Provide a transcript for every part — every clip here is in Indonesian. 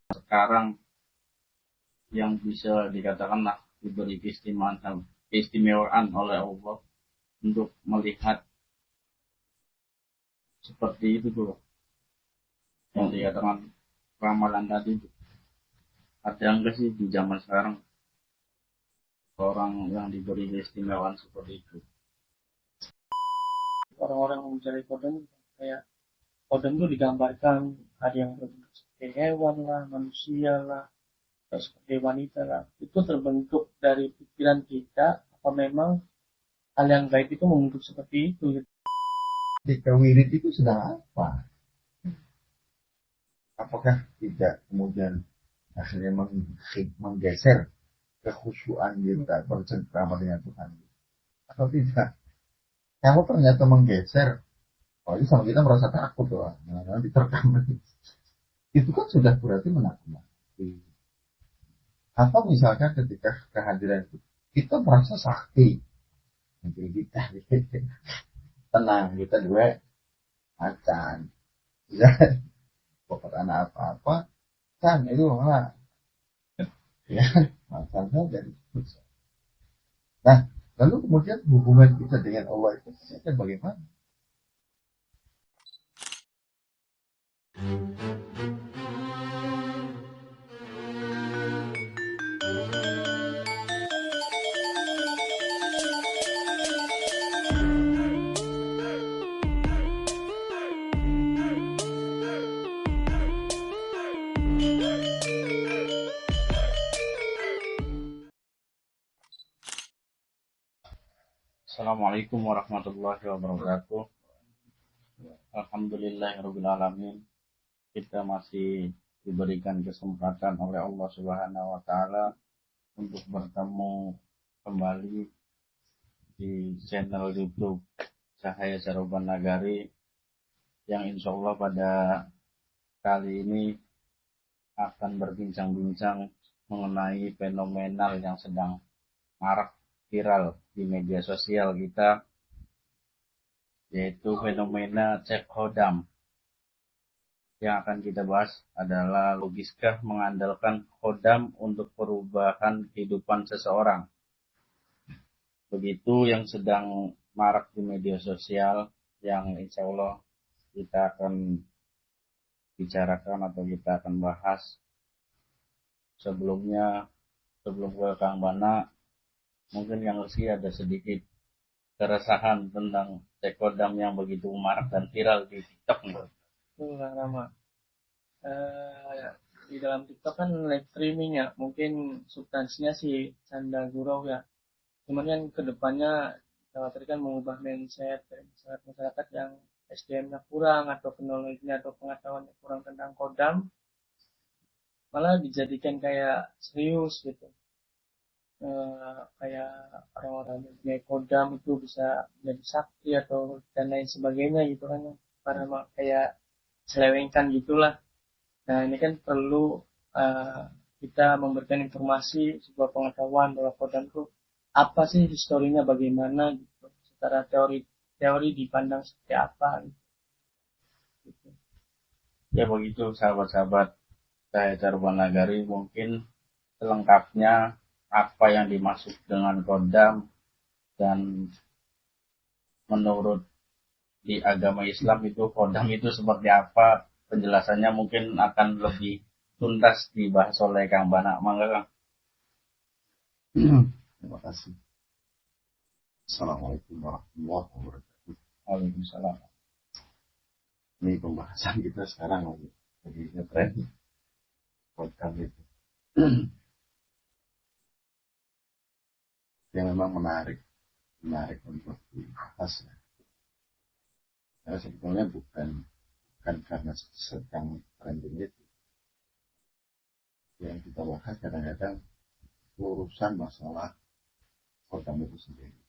sekarang yang bisa dikatakanlah diberi keistimewaan oleh Allah untuk melihat seperti itu tuh yang dikatakan ramalan tadi tuh. Ada enggak sih di zaman sekarang orang yang diberi keistimewaan seperti itu? Orang-orang mencari kodam kayak kodam tuh digambarkan ada yang berbentuk seperti hewan lah, manusia lah, atau seperti wanita lah. Itu terbentuk dari pikiran kita apa memang hal yang gaib itu membentuk seperti itu gitu. Ketika wirid itu sedang apa? Apakah tidak kemudian akhirnya menggeser kekhusyuan kita bercengkrama dengan Tuhan atau tidak? Kalau ternyata menggeser, oh itu sama kita merasa takut loh, nah, diterkam itu kan sudah berarti menakut-nakuti. Atau misalkan ketika kehadiran itu kita merasa sakti, jadi kita tenang, kita dua macan, ya pokok anak apa-apa kan itu malah ya macan saja. Nah, lalu kemudian hubungan kita dengan Allah itu akan bagaimana? Assalamualaikum warahmatullahi wabarakatuh. Alhamdulillahirrahmanirrahim. Kita masih diberikan kesempatan oleh Allah Subhanahu wa Ta'ala untuk bertemu kembali di channel YouTube Cahaya Caruban Nagari, yang insya Allah pada kali ini akan berbincang-bincang mengenai fenomenal yang sedang marak viral di media sosial kita, yaitu fenomena cek hodam. Yang akan kita bahas adalah logiskah mengandalkan hodam untuk perubahan kehidupan seseorang. Begitu yang sedang marak di media sosial, yang insya Allah kita akan bicarakan atau kita akan bahas. Sebelum ke Kang Bana, mungkin yang Rizky ada sedikit keresahan tentang cek hodam yang begitu marak dan viral di TikTok nih. Itulah Rama. Di dalam TikTok kan live streaming ya, mungkin substansinya sih canda gurau ya. Cuman kan kedepannya dikhawatirkan mengubah mindset dari masyarakat yang SDM-nya kurang atau knowledge-nya atau pengetahuannya kurang tentang kodam, malah dijadikan kayak serius gitu. Kayak orang-orang yang punya kodam itu bisa menjadi sakti atau dan lain sebagainya gitu kan, karena kayak selewengkan gitulah. Nah ini kan perlu uh, kita memberikan informasi sebuah pengetahuan bahwa kodam itu apa sih historinya, bagaimana gitu, secara teori dipandang seperti apa gitu. Ya begitu sahabat-sahabat saya Caruban Nagari, mungkin selengkapnya apa yang dimaksud dengan kodam dan menurut di agama Islam itu kodam itu seperti apa, penjelasannya mungkin akan lebih tuntas dibahas oleh Kang Bana. Mangga Kang. Terima kasih. Assalamualaikum warahmatullahi wabarakatuh. Waalaikumsalam. Ini pembahasan kita sekarang lagi ngetren kodam itu. Yang memang menarik untuk dibahas ya. Karena sebetulnya bukan karena sedang trending itu. Yang kita bahas kadang-kadang urusan masalah kodam itu sendiri.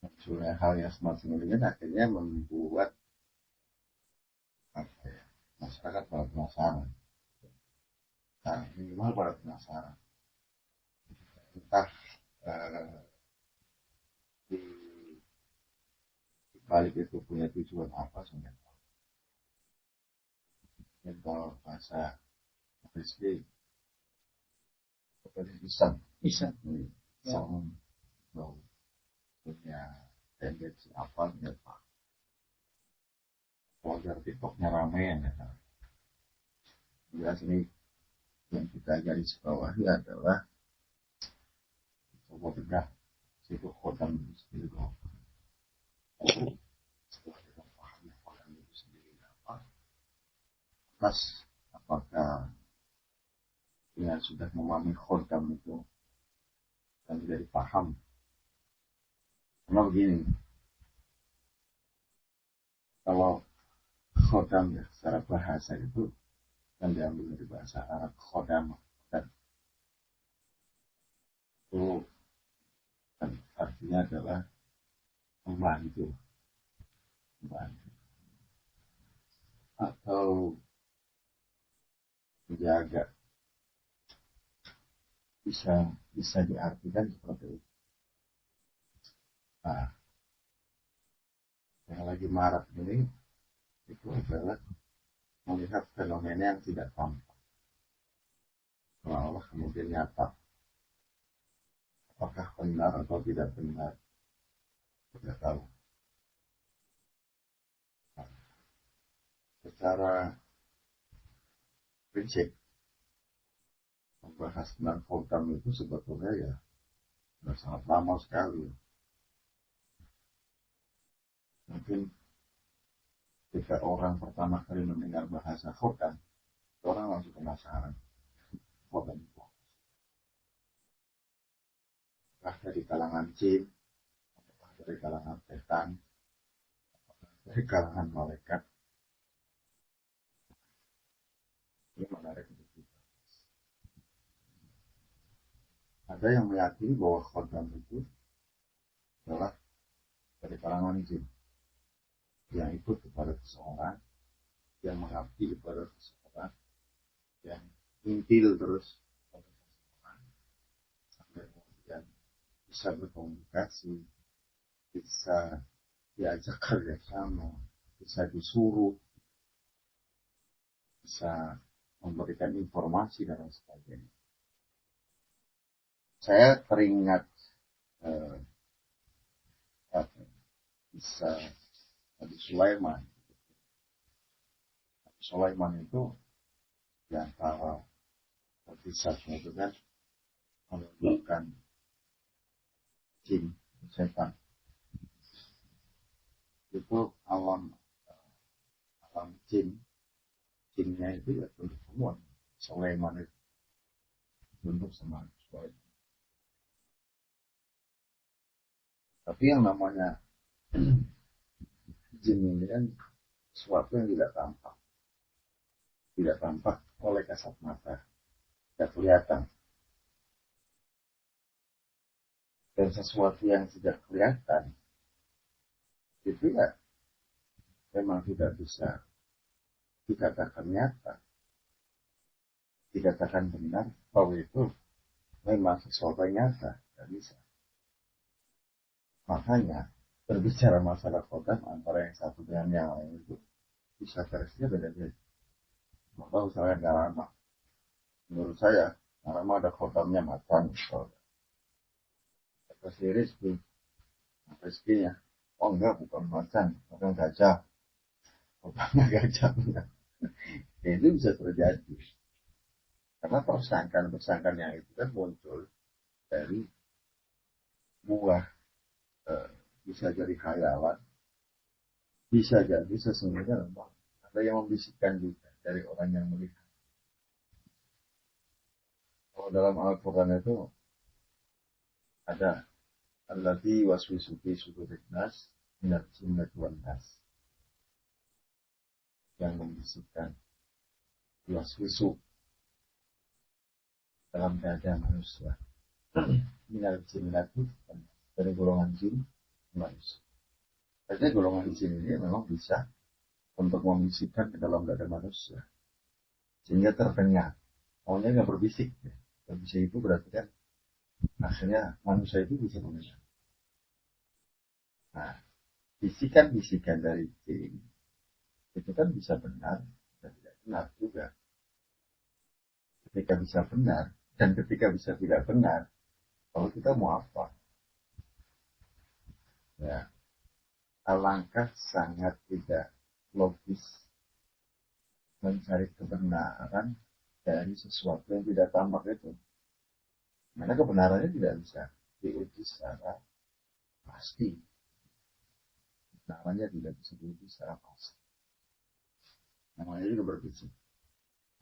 Munculnya hal yang semacam ini akhirnya membuat masyarakat pada penasaran. Nah, minimal pada penasaran. Entah di balik itu punya tujuan apa sebenarnya. Kalau bahasa Rizky kepada Islam Bisa. Islam punya tendensi apa ya Pak, wajar TikToknya rame ya jelas ini yang kita garis bawahi adalah coba bedah situ kodam itu sendiri setelah kita pahami kodam itu sendiri apa atas apakah dia sudah memahami kodam itu dan tidak dipaham. Karena begini, kalau khodam ya secara bahasa itu kan diambil dari bahasa Arab khodam, dan itu kan artinya adalah membantu, atau menjaga, bisa diartikan seperti itu. Nah, yang lagi marak ini itu adalah melihat fenomena yang tidak tampak, seolah kemudian nyata. Apakah benar atau tidak benar, tidak tahu. Nah, secara prinsip membahas tentang khodam itu sebetulnya ya sudah sangat lama sekali. Mungkin ketika orang pertama kali mendengar bahasa khodam, orang langsung penasaran. Khodam itu apakah dari kalangan jin, apakah dari kalangan setan, dari kalangan malaikat. Ini menarik untuk kita. Ada yang meyakini bahwa khodam itu adalah dari kalangan jin yang ikut kepada seseorang, yang mengabdi kepada seseorang, yang intil terus pada seseorang sampai kemudian bisa berkomunikasi, bisa diajak kerjasama, bisa disuruh, bisa memberikan informasi dan lain sebagainya. Saya teringat bisa Nabi Sulaiman. Nabi Sulaiman itu di antara kisahnya itu kan menunjukkan jin, setan. Itu alam jinnya itu ya tunduk semua. Sulaiman itu tunduk sama Sulaiman. Tapi yang namanya jin ini kan sesuatu yang tidak tampak oleh kasat mata, tidak kelihatan. Dan sesuatu yang tidak kelihatan itu ya memang tidak bisa dikatakan nyata, dikatakan benar bahwa itu memang sesuatu yang nyata, tidak bisa. Makanya berbicara masalah khodam antara yang satu dengan yang lain itu bisa versinya beda-beda. Maka misalnya Garama, menurut saya Garama ada khodamnya macan, versi Rizky-nya, oh enggak, bukan macan, bukan gajah, khodamnya gajah. Ya, itu bisa terjadi karena persangkaan yang itu kan muncul dari buah bisa jadi khayalan, bisa jadi sesungguhnya memang ada yang membisikkan juga dari orang yang melihat. Kalau dalam Al-Quran itu ada allati waswisu fi sudurin nas minal jinnati wan nas, yang membisikkan waswisu dalam dada manusia minal jinnati dari golongan jin manusia. Artinya golongan jin ini memang bisa untuk membisikkan ke dalam dada manusia sehingga terdengar. Maunya nggak berbisik, berbisik itu berarti kan akhirnya manusia itu bisa mendengar. Nah, bisikan-bisikan dari jin itu kan bisa benar dan tidak benar juga. ketika bisa benar dan ketika bisa tidak benar, kalau kita mau apa? Ya, alangkah sangat tidak logis mencari kebenaran dari sesuatu yang tidak tampak itu. Karena kebenarannya tidak bisa diuji secara pasti. Kebenarannya tidak bisa diuji secara pasti. Namanya juga berbeda.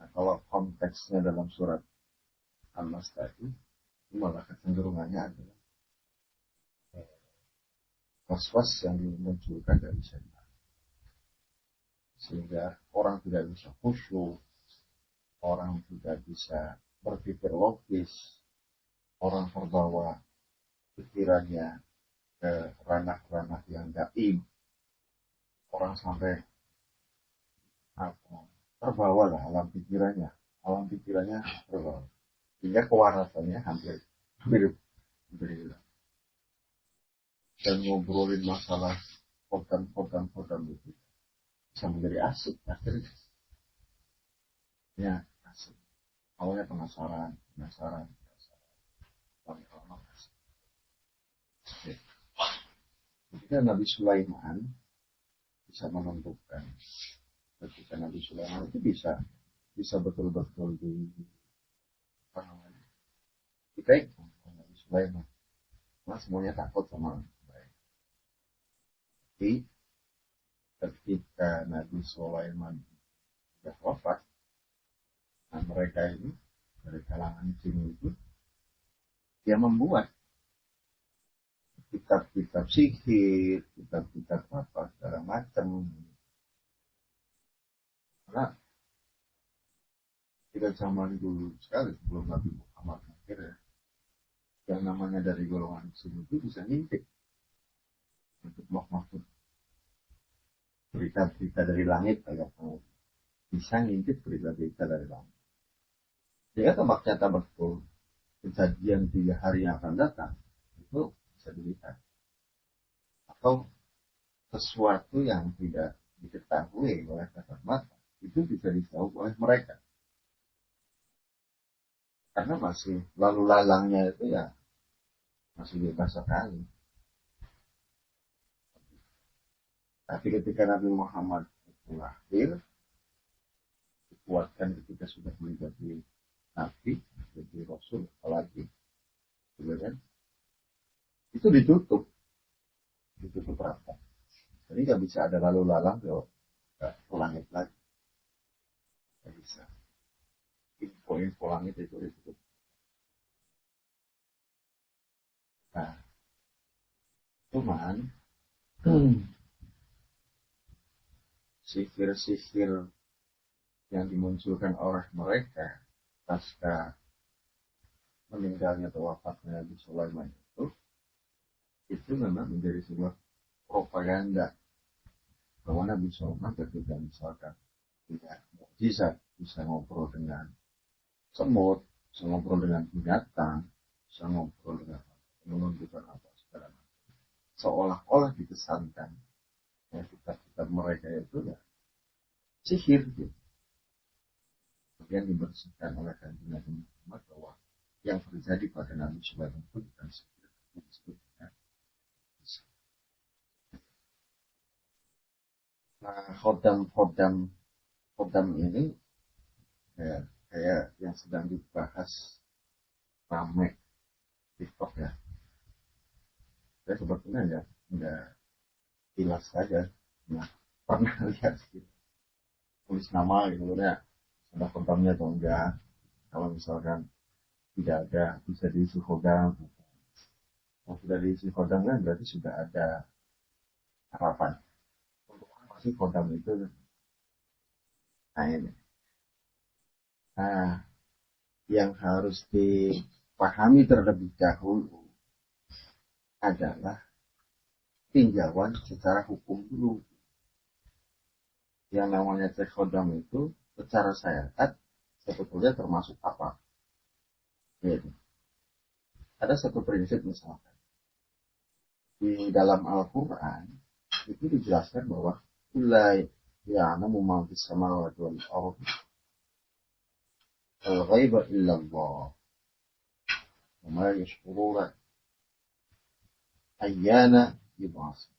Nah, kalau konteksnya dalam surat An-Nas tadi, malah kecenderungannya adalah was-was yang dimunculkan dari syaitan. Sehingga orang tidak bisa khusyuk, orang tidak bisa berpikir logis, orang terbawa pikirannya ke ranah-ranah yang gaib, orang sampai terbawa lah alam pikirannya terbawa, sehingga kewarasannya hampir hilang. Dan ngobrolin masalah kodam itu bisa menjadi asik akhirnya. Ya, asik. Awalnya penasaran. Lama-lama asik. Ketika Nabi Sulaiman bisa menentukan, ketika Nabi Sulaiman itu bisa betul-betul apa namanya, dipegang Nabi Sulaiman. Karena semuanya takut sama baik. Tapi ketika Nabi Sulaiman sudah wafat, nah mereka ini dari kalangan jin itu, dia membuat kitab-kitab sihir, kitab-kitab apa segala macam. Karena kita zaman dulu sekali sebelum Nabi Muhammad akhirnya, yang namanya dari golongan jin itu bisa ngintip untuk makhluk berita-berita dari langit, kayak bisa ngintip berita-berita dari langit. Jika ternyata betul kejadian 3 hari yang akan datang, itu bisa dilihat. Atau sesuatu yang tidak diketahui oleh kasat mata, itu bisa ditahu oleh mereka. Karena masih lalu lalangnya itu ya masih bebas sekali. Tapi ketika Nabi Muhammad itu lahir, dikuatkan ketika sudah menjadi Nabi, menjadi Rasul, apalagi, kan? Itu ditutup rapat. Jadi nggak bisa ada lalu lalang ke langit lagi. Nggak bisa. Info langit itu ditutup. Nah, cuman sihir-sihir yang dimunculkan oleh mereka pasca meninggalnya atau wafatnya Nabi Sulaiman itu memang menjadi sebuah propaganda bahwa Nabi Sulaiman ketika misalkan punya mukjizat, bisa ngobrol dengan semut, bisa ngobrol dengan binatang, bisa ngobrol dengan menunjukkan apa segala macam. Seolah-olah dikesankan ya, kitab-kitab mereka itu ya sihir gitu. Kemudian dibersihkan oleh kanjeng Nabi Muhammad bahwa yang terjadi pada Nabi Sulaiman itu bukan sihir, disebut dengan sihir. Nah, khodam ini ya, kayak yang sedang dibahas rame TikTok ya. Saya sebetulnya ya nggak jelas saja, nah, pernah lihat gitu. Tulis nama gitu ya, ada khodamnya atau enggak. Kalau misalkan tidak ada, bisa diisi khodam. Kalau sudah diisi khodam kan berarti sudah ada harapan. Untuk apa sih khodam itu? Nah ini. Nah, yang harus dipahami terlebih dahulu adalah tinjauan secara hukum dulu. Yang namanya cek khodam itu secara syariat sebetulnya termasuk apa? Yaitu, ada satu prinsip misalkan di dalam Al-Quran itu dijelaskan bahwa ulai ya'lamu ma fis samawati wal ardh al-ghaiba illallah wa ma yashkuruna ayyana yub'ats.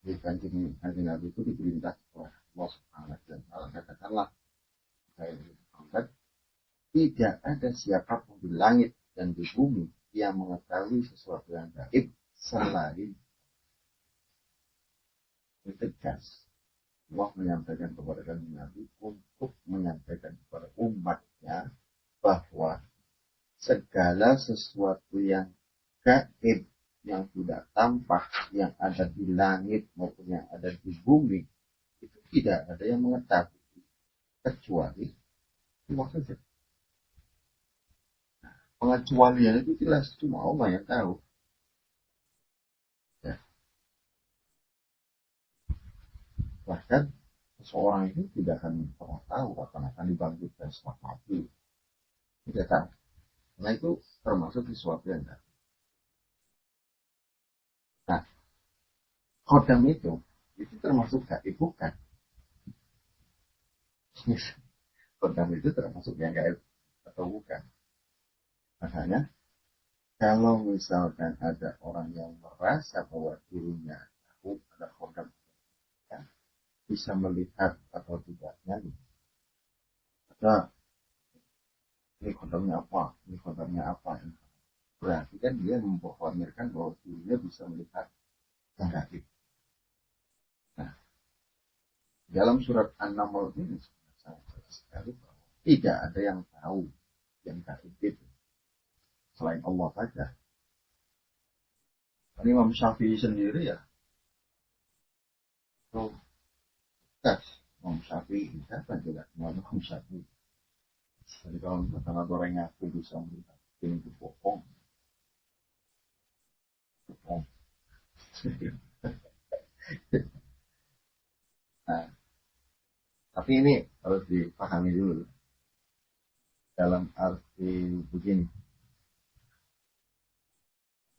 Jadi kanjeng Nabi itu diperintah oleh Allah Subhanahu wa taala, katakanlah saya Muhammad, tidak ada siapapun di langit dan di bumi yang mengetahui sesuatu yang gaib selain tegas. Allah menyampaikan kepada kanjeng Nabi untuk menyampaikan kepada umatnya bahwa segala sesuatu yang gaib, yang tidak tampak, yang ada di langit maupun yang ada di bumi, itu tidak ada yang mengetahui kecuali Allah saja. Pengecualian itu jelas, cuma Allah yang tahu. Ya. Bahkan seseorang itu tidak akan pernah tahu kapan akan dibangkitkan setelah mati. Tidak tahu. Karena itu termasuk sesuatu yang gaib. Nah, khodam itu termasuk gaib bukan? Khodam itu termasuk yang gaib atau bukan? Makanya kalau misalkan ada orang yang merasa bahwa dirinya tahu ada khodam, ya, bisa melihat atau tidaknya, ada ini khodamnya apa, ini khodamnya apa, berarti kan dia memproklamirkan bahwa dirinya bisa melihat yang gaib. Nah, dalam surat An-Naml ini sangat jelas sekali bahwa tidak ada yang tahu yang gaib itu selain Allah saja. Ini Imam Syafi'i sendiri ya, itu tegas. Imam Syafi'i siapa juga Imam Syafi'i. Jadi kalau misalkan ada orang yang aku bisa melihat ini itu bohong. Nah, tapi ini harus dipahami dulu dalam arti begini.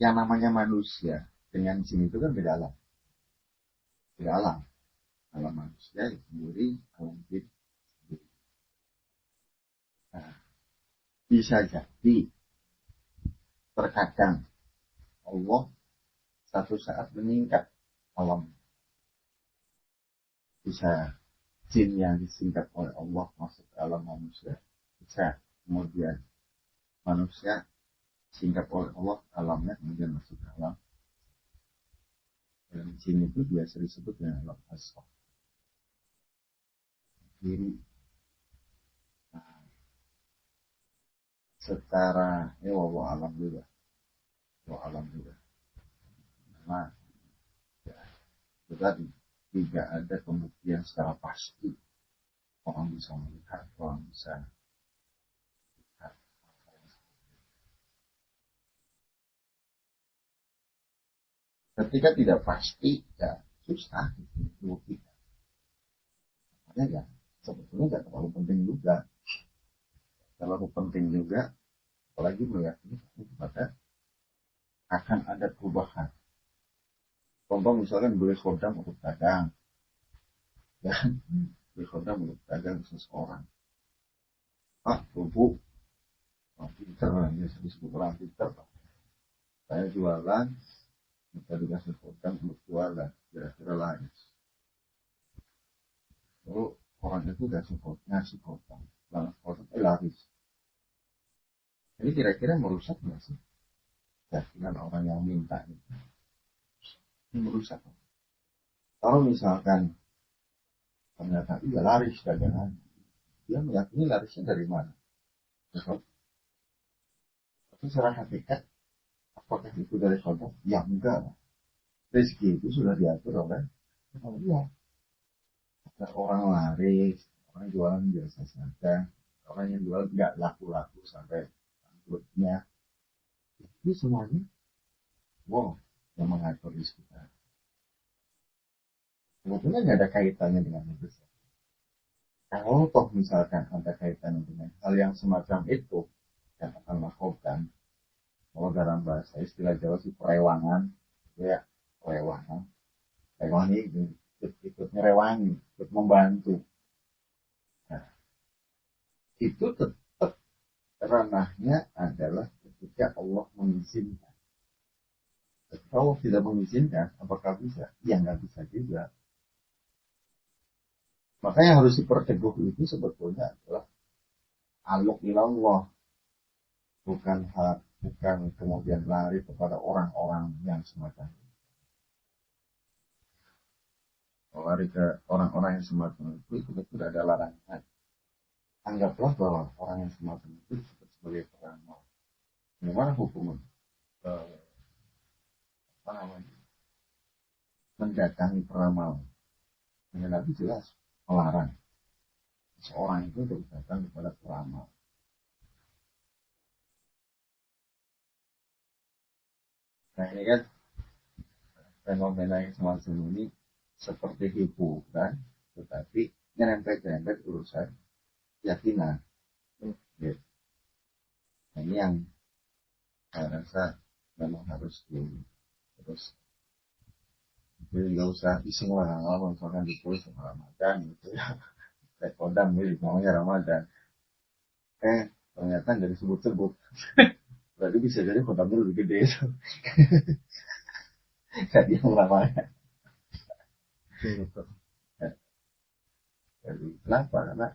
Yang namanya manusia dengan jin itu kan beda alam. Beda alam. Alam manusia itu sendiri, alam jin sendiri. Nah, bisa jadi terkadang Allah satu saat meningkat alam. Bisa jin yang disingkat oleh Allah masuk ke alam manusia. Bisa kemudian manusia singkat oleh Allah alamnya kemudian masuk ke alam. Dan jin itu biasa disebut dengan alam asfal. Diri. Nah, secara wallahu alam juga. Wallahu alam juga. Nah, ya, tetapi tidak ada pembuktian secara pasti orang bisa melihat, orang bisa melihat. Ketika tidak pasti, ya susah dibuktikan. Makanya ya sebetulnya nggak terlalu penting juga. Terlalu penting juga, apalagi meyakini kepada akan ada perubahan. Contoh misalkan beli khodam untuk dagang, ya, beli khodam untuk dagang seseorang. Pak, Bu, pinter lah, ini disebut orang pinter. Saya jualan, kita dikasih khodam untuk jualan, kira-kira laris. Lalu orang itu ngasih khodam, laris. Ini kira-kira merusak nggak sih? Keyakinan orang yang minta itu. Ini merusak. Kalau misalkan ternyata iya laris dagangan, dia meyakini larisnya dari mana? Tapi secara hakikat, apakah itu dari khodam? Ya enggak. Rezeki itu sudah diatur oleh Allah. Ada orang laris, orang jualan biasa saja, orang yang jual nggak laku-laku sampai bangkrutnya. Ini semuanya, wow, yang mengatur di sekitar. Sebetulnya nggak ada kaitannya dengan itu. Kalau toh misalkan ada kaitannya dengan hal yang semacam itu, yang akan melakukan, kalau dalam bahasa istilah Jawa sih perewangan, ya perewangan, perewangan ini ikut ngerewangi, ikut membantu. Nah, itu itu tetap ranahnya adalah ketika Allah mengizinkan. Kalau tidak mengizinkan, apakah bisa? Ya nggak bisa juga. Makanya harus diperteguh itu sebetulnya adalah aluk ilallah, bukan kemudian lari kepada orang-orang yang semacam itu. Lari ke orang-orang yang semacam itu betul ada larangan. Anggaplah bahwa orang yang semacam itu disebut sebagai peramal. Bagaimana hukum apa namanya mendatangi peramal? Yang Nabi jelas melarang seorang itu untuk datang kepada peramal. Nah ini kan fenomena yang semacam ini seperti hiburan, tetapi nyerempet-nyerempet urusan keyakinan. Ya. Nah, ini yang saya rasa memang harus terus. Jadi nggak usah iseng lah kalau misalkan ditulis sama Ramadan gitu ya. Kayak kodam gitu, namanya Ramadan. Ternyata nggak disebut-sebut. Berarti bisa jadi kodamnya lebih gede itu. Jadi yang namanya. Jadi kenapa? Karena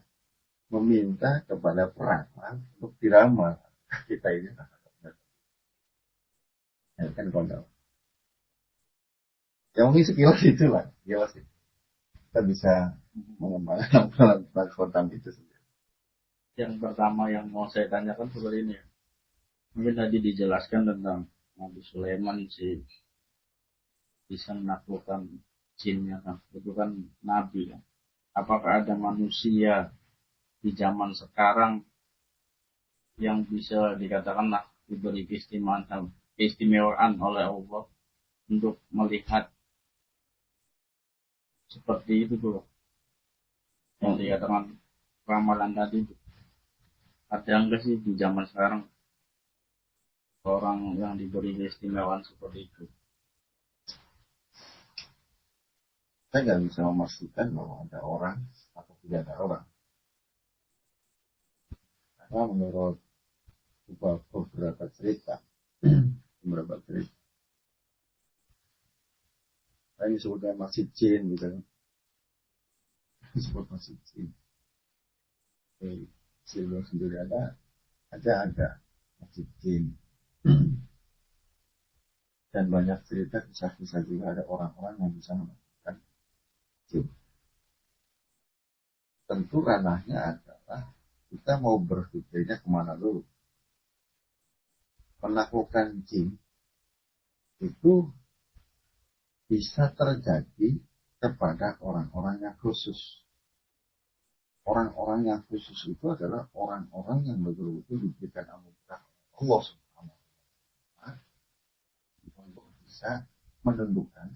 meminta kepada peramal untuk diramal. Kita ini kan kodam. Ya mungkin sekilas itulah. Sekilas itu. Kita bisa mengembangkan pelan kodam itu sendiri. Yang pertama yang mau saya tanyakan seperti ini. Mungkin tadi dijelaskan tentang Nabi Sulaiman sih bisa menaklukkan jinnya kan. Itu kan Nabi kan. Apakah ada manusia di zaman sekarang yang bisa dikatakan diberi keistimewaan oleh Allah untuk melihat seperti itu tuh yang dikatakan ramalan tadi tuh. Ada enggak sih di zaman sekarang orang yang diberi keistimewaan seperti itu? Saya nggak bisa memastikan bahwa ada orang atau tidak ada orang. Karena menurut beberapa cerita, saya disebutkan masjid jin gitu kan. Disebut masjid jin. Sebelum sendiri ada masjid jin. Dan banyak cerita kisah-kisah juga ada orang-orang yang bisa melakukan jin. Tentu ranahnya adalah kita mau berpikirnya kemana dulu. Penaklukan jin itu bisa terjadi kepada orang-orang yang khusus. Orang-orang yang khusus itu adalah orang-orang yang betul-betul diberikan anugerah Allah Subhanahu wa Ta'ala untuk bisa menundukkan.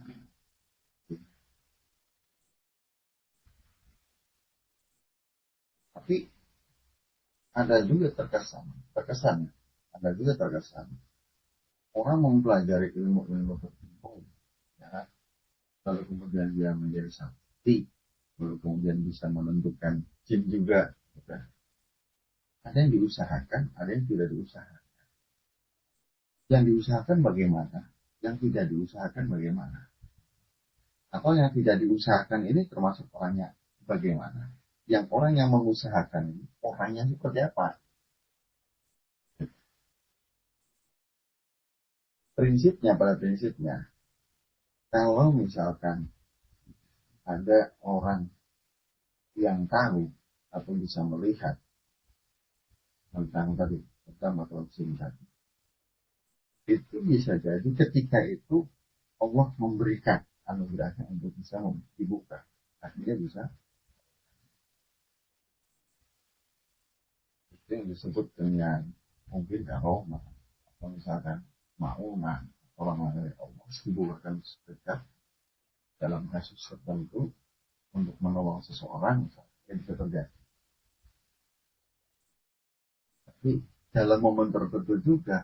Tapi ada juga terkesan orang mempelajari ilmu-ilmu tertentu, ya, lalu kemudian dia menjadi sakti, lalu kemudian bisa menentukan jin juga. Gitu. Ada yang diusahakan, ada yang tidak diusahakan. Yang diusahakan bagaimana? Yang tidak diusahakan bagaimana? Atau yang tidak diusahakan ini termasuk orangnya bagaimana? Yang orang yang mengusahakan ini, orangnya seperti apa? Pada prinsipnya, kalau misalkan ada orang yang tahu atau bisa melihat tentang makhluk jin tadi, itu bisa jadi ketika itu Allah memberikan anugerahnya untuk bisa dibuka, akhirnya bisa. Itu yang disebut dengan mungkin karomah atau misalkan ma'unah, orang dari Allah dibukakan sedekat dalam kasus tertentu untuk menolong seseorang, yang bisa terjadi. Tapi dalam momen tertentu juga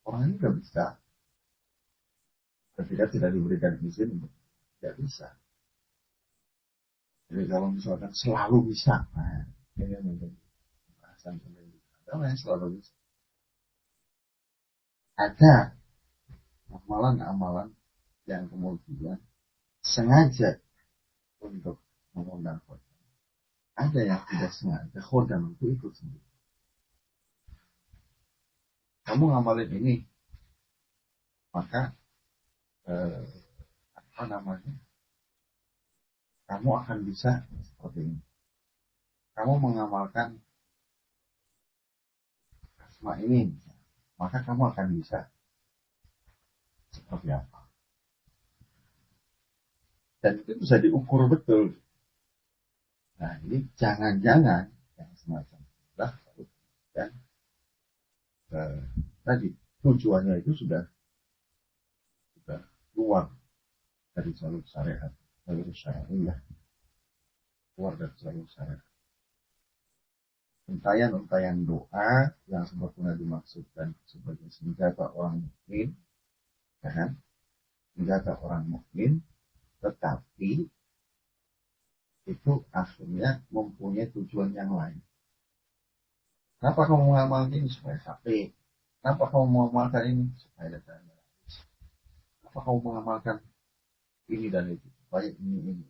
orang ini nggak bisa, ketika tidak diberikan izin, tidak bisa. Jadi kalau misalkan selalu bisa, nah, ini mungkin batasan agama yang selalu bisa. Ada amalan-amalan yang kemudian sengaja untuk mengundang khodam. Ada yang tidak sengaja, khodam itu ikut sendiri. Kamu ngamalin ini, maka apa namanya? Kamu akan bisa seperti ini. Kamu mengamalkan asma ini, maka kamu akan bisa seperti apa. Dan itu bisa diukur betul. Nah, ini jangan-jangan yang semacam itulah dan tadi tujuannya itu sudah keluar dari jalur syariat, jalur syariah, keluar dari jalur syariat. Untayan-untayan doa yang sebetulnya dimaksudkan sebagai senjata orang mukmin, kan? Senjata orang mukmin, tetapi itu akhirnya mempunyai tujuan yang lain. Kenapa kamu mengamalkan ini supaya HP? Kenapa kamu mengamalkan ini supaya data? Kenapa kamu mengamalkan ini dan itu supaya ini?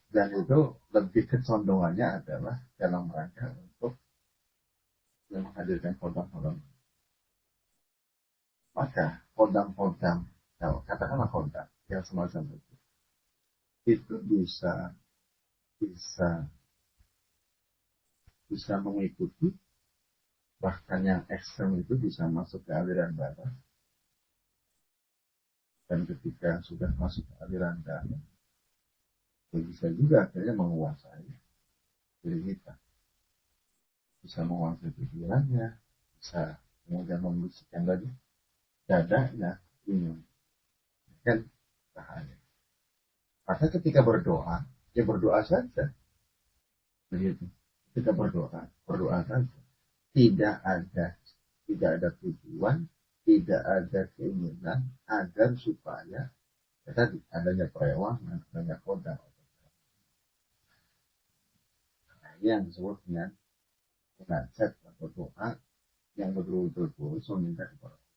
Dan itu lebih kecondongannya adalah dalam rangka untuk menghadirkan kodam-kodam. Maka kodam-kodam, katakanlah kodam yang semacam itu bisa mengikuti, bahkan yang ekstrem itu bisa masuk ke aliran darah. Dan ketika sudah masuk ke aliran darah, bisa juga akhirnya menguasai diri kita. Bisa menguasai pikirannya, bisa kemudian membersihkan lagi dadanya, ini kan bahaya. Maka ketika berdoa, ya berdoa saja. Begitu. Ketika berdoa saja. Tidak ada tujuan, tidak ada keinginan agar supaya tadi adanya perewangan, adanya kodam. Nah, ini yang disebut dengan munajat atau doa yang betul-betul tulus meminta kepada Allah.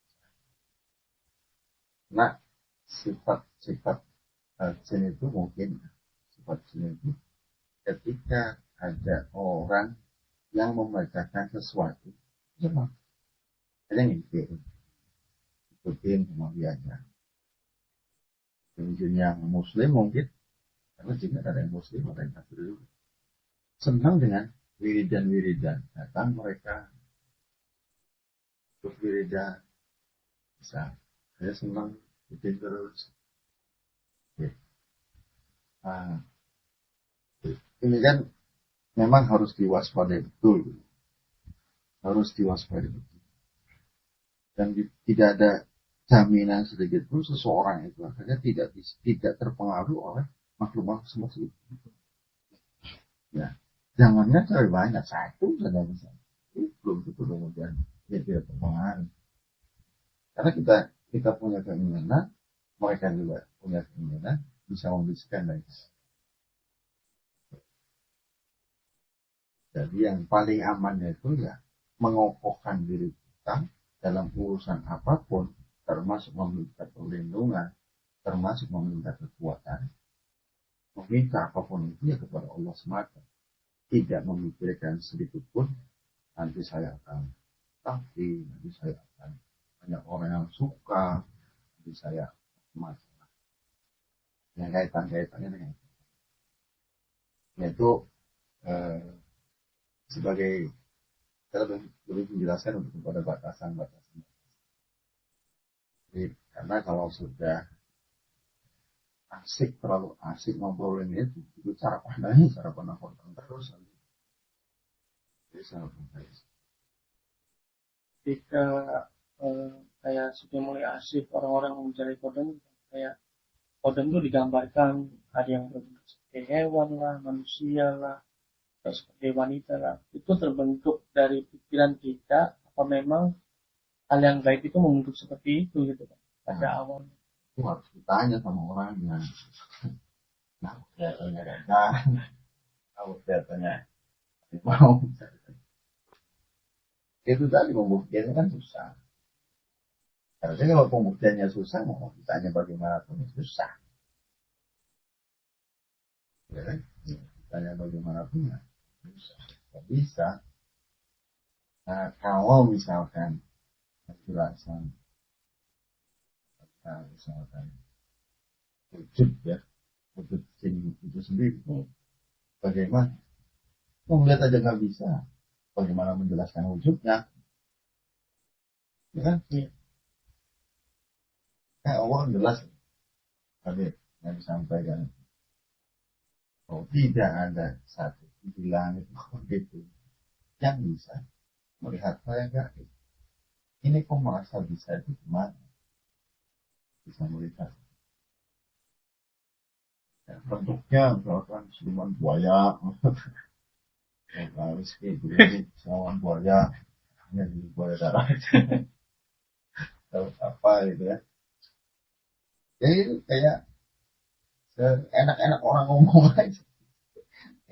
Nah, sifat jin itu mungkin sifat jin itu ketika ada orang yang membacakan sesuatu, cuma ada yang ikutin kemudiannya. Jin yang muslim mungkin, karena jin ada yang muslim, ada yang kafir juga. Senang dengan wiridan. Datang mereka untuk wiridan, bisa. Saya senang ikutin terus. Nah, ini kan memang harus diwaspadai betul. Harus diwaspadai betul. Dan tidak ada jaminan sedikit pun seseorang itu akhirnya tidak terpengaruh oleh makhluk-makhluk seperti itu. Ya, jangannya terlalu banyak, satu saja misalnya. Belum tentu kemudian dia tidak terpengaruh. Karena kita punya keinginan, mereka juga punya keinginan, bisa membisikkan dan jadi yang paling amannya itu ya mengokohkan diri kita dalam urusan apapun, termasuk meminta perlindungan, termasuk meminta kekuatan, meminta apapun itu ya kepada Allah semata. Tidak memikirkan sedikit pun nanti saya akan nanti saya akan banyak orang yang suka, nanti saya masalah. Yang kaitannya dengan itu. Yaitu sebagai saya lebih menjelaskan untuk kepada batasan-batasan. Jadi, karena kalau sudah terlalu asik ngobrolin itu cara pandang konten terus. Jadi sangat baik. Ketika kayak sudah mulai asik orang-orang mencari kodam, kayak kodam itu digambarkan ada yang berbentuk seperti hewan lah, manusia lah, atau seperti wanita lah. Itu terbentuk dari pikiran kita apa memang hal yang gaib itu membentuk seperti itu gitu kan pada awalnya. Itu harus ditanya sama orangnya. Nah, kelihatannya datang, tahu kelihatannya Mau itu tadi pembuktiannya kan susah. Harusnya kalau pembuktiannya susah, mau ditanya bagaimanapun susah. Ya kan? Ditanya bagaimanapun ya susah. Gak bisa. Nah, kalau misalkan penjelasan, nah, misalkan wujud ya, wujud itu sendiri, bagaimana? Mau lihat aja nggak bisa. Bagaimana menjelaskan wujudnya? Ya kan? Iya. Allah jelas tadi yang disampaikan. Oh, tidak ada satu di langit begitu yang bisa melihat saya gaib. Ini kok merasa bisa itu gimana? Bisa melihat. Ya, bentuknya misalkan siluman buaya, harus gitu, siluman buaya, hanya di buaya darat, atau apa gitu ya. Jadi itu kayak enak-enak orang ngomong aja.